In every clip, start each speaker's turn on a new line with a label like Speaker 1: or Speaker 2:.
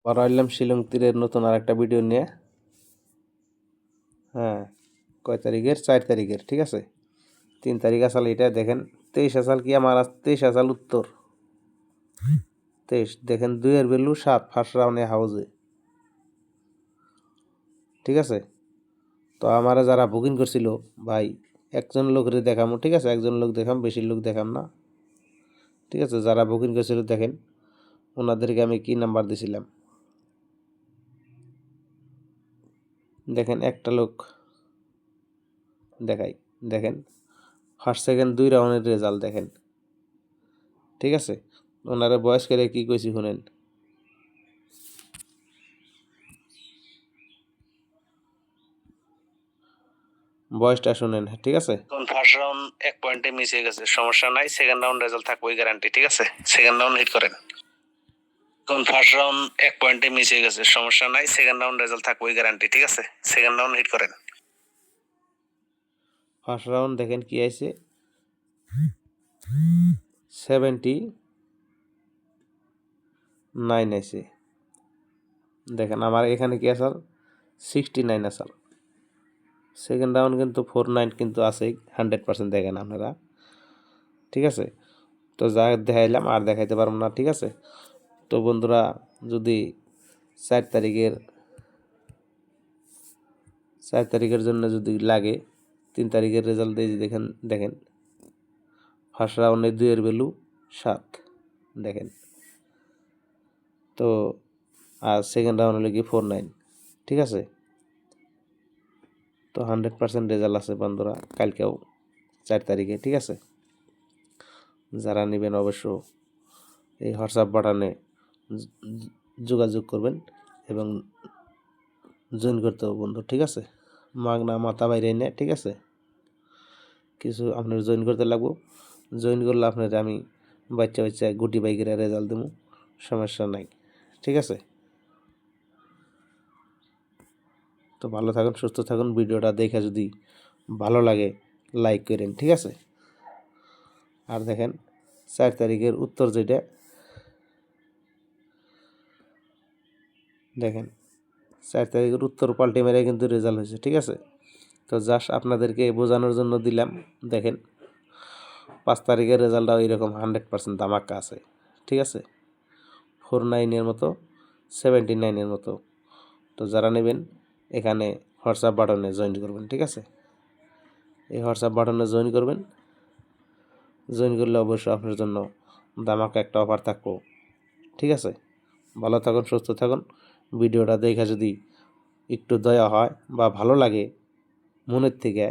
Speaker 1: আবার আইলাম শিলং তীরের নতুন আর একটা ভিডিও নিয়ে। হ্যাঁ, কয় তারিখের? 4 তারিখের, ঠিক আছে। 3 তারিখ আসাল এটা দেখেন, 23 আসাল কি আমার 23 আসাল উত্তর 23 দেখেন, 2-এর ভ্যালু 7 ফার্স্ট রাউন্ডে হাউজে, ঠিক আছে। তো আমারা যারা বুকিং করছিল ভাই, একজন লোকের দেখাম, ঠিক আছে, একজন লোক দেখাম, বেশি লোক দেখাম না, ঠিক আছে। যারা বুকিং করছিল দেখেন, ওনাদেরকে আমি কি নাম্বার দিছিলাম দেখেন। একটা লোক দেখাই, দেখেন ফার্স্ট সেকেন্ড 2 রাউন্ডের রেজাল্ট দেখেন, ঠিক আছে। ওনারা বয়স করে কি কইছি শুনেন। বয়সটা শুনেন, ঠিক আছে। ফার্স্ট রাউন্ড 1 পয়েন্টে মিস হয়ে গেছে, সমস্যা নাই, সেকেন্ড রাউন্ড রেজাল্ট থাকবে ওই গ্যারান্টি, ঠিক আছে। সেকেন্ড রাউন্ড হিট করেন। কোন ফার্স্ট রাউন্ড 1 পয়েন্টে মিস হয়ে গেছে, সমস্যা নাই, সেকেন্ড রাউন্ড রেজাল্ট থাকবে ওই গ্যারান্টি, ঠিক আছে। সেকেন্ড রাউন্ড হিট করেন। ফার্স্ট রাউন্ড দেখেন কি আইছে, 79 আইছে। দেখেন আমার এখানে কি আসাল 69 আসাল। সেকেন্ড রাউন্ড কিন্তু 49 কিন্তু আছে 100%, দেখেন আপনারা, ঠিক আছে। তো যা দেখাইলাম আর দেখাইতে পারবো না, ঠিক আছে। তো বন্ধুরা, যদি 4 তারিখের জন্য যদি লাগে, 3 তারিখের রেজাল্ট দিয়ে দেখেন, দেখেন ফার্স্ট রাউন্ডে 2-এর ভ্যালু 7 দেখেন। তো আর সেকেন্ড রাউন্ড হলো কি 49, ঠিক আছে। তো 100% রেজাল্ট আছে বন্ধুরা, কালকেও 4 তারিখে, ঠিক আছে। যারা নেবেন অবশ্য এই হোয়াটসঅ্যাপ বাটনে যোগাযোগ করবেন এবং জয়েন করতে হবে বন্ধু, ঠিক আছে। মাগনা মাথা বাইরে নে, ঠিক আছে। কিছু আপনার জয়েন করতে লাগবো, জয়েন করলে আপনার আমি বাচ্চা বাচ্চা গুটি বাইকের রেজাল্ট দেবো, সমস্যা নাই, ঠিক আছে। তো ভালো থাকুন, সুস্থ থাকুন। ভিডিওটা দেখে যদি ভালো লাগে লাইক করেন, ঠিক আছে। আর দেখেন 4 তারিখের উত্তর যেটা দেখেন, 4 তারিখের উত্তর পাল্টে মেরে কিন্তু রেজাল্ট হয়েছে, ঠিক আছে। তো জাস্ট আপনাদেরকে বোঝানোর জন্য দিলাম। দেখেন 5 তারিখের রেজাল্টটাও এরকম 100% ধামাকা আছে, ঠিক আছে। 49-এর মতো, 79-এর মতো। তো যারা নেবেন এখানে হোয়াটসঅ্যাপ বাটনে জয়েন করবেন, ঠিক আছে। এই হোয়াটসঅ্যাপ বাটনে জয়েন করবেন, জয়েন করলে অবশ্যই আপনার জন্য ধামাকা একটা অফার থাকবো, ঠিক আছে। ভালো থাকুন, সুস্থ থাকুন। ভিডিওটা দেখে যদি একটু দয়া হয় বা ভালো লাগে মনের থেকে,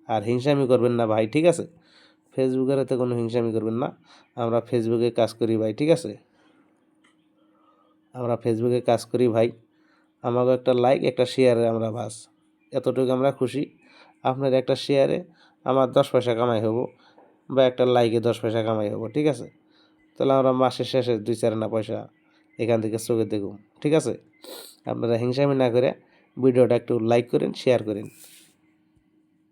Speaker 1: আর হিংসামি করবেন না ভাই, ঠিক আছে। ফেসবুকের হাতে কোনো হিংসামি করবেন না। আমরা ফেসবুকে কাজ করি ভাই, ঠিক আছে। আমরা ফেসবুকে কাজ করি ভাই। আমাকে একটা লাইক একটা শেয়ারে আমরা বাস এতটুকু আমরা খুশি। আপনার একটা শেয়ারে আমার 10 পয়সা কামাই হবো, বা একটা লাইকে 10 পয়সা কামাই হবো, ঠিক আছে। তাহলে আমরা মাসের শেষে 2-4 আনা পয়সা এখান থেকে চোখে দেখুন, ঠিক আছে। আপনারা হিংসামি না করে ভিডিওটা একটু লাইক করেন, শেয়ার করেন।